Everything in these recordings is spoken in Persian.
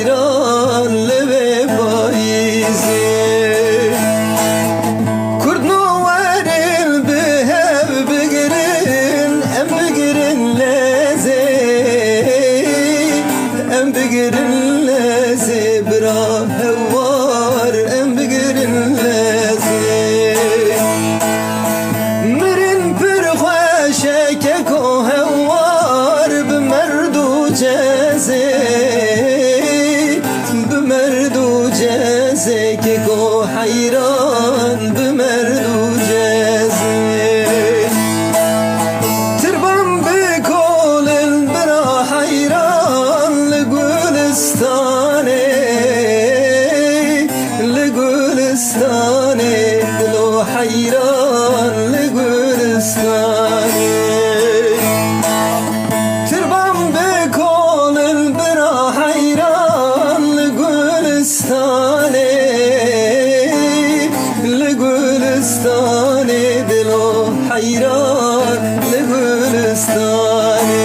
حیران لبه پاییزی کرد نوارن به هب بگرن ام بگرن لازی ام بگرن لازی برا هوار ام بگرن لازی مرن پر خوشه که کو هوار بمردو جازی بمردو جازی که کو حیران بمردو جازی تربم بکول برا حیران لگولستانه لگولستانه دلو حیران لگولستانه تربم بکول برا حیران لگولستانه لگولستانه دلو حیران لگولستانه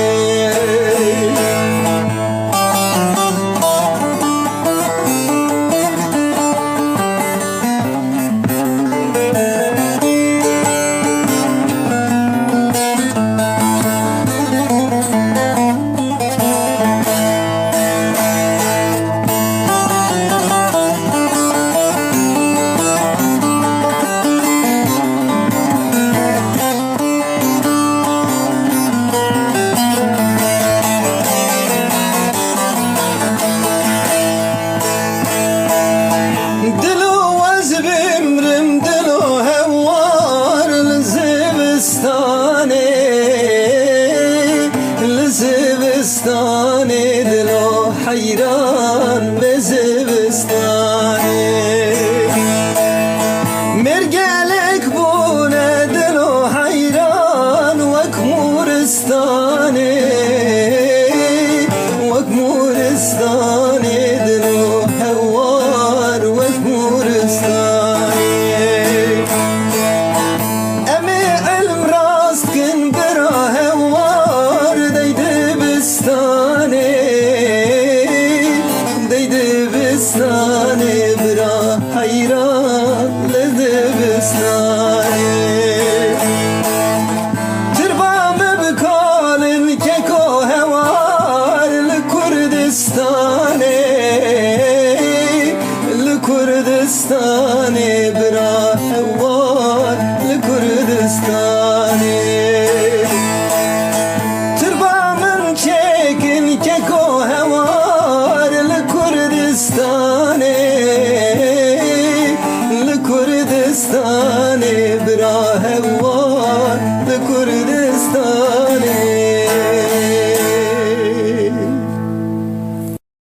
دلو از بمرم دلو هوار لزبستانه لزبستانه دلو حیران بزبستانه مرگلک بونه دلو حیران وک مورستانه وک مورستانه دلو هوار وک مورستانه امی علم راست کن برا هوار دیده بستانه دیده بستانه برا حیران لده بستانه تربام بکالن که کو هوار لکردستان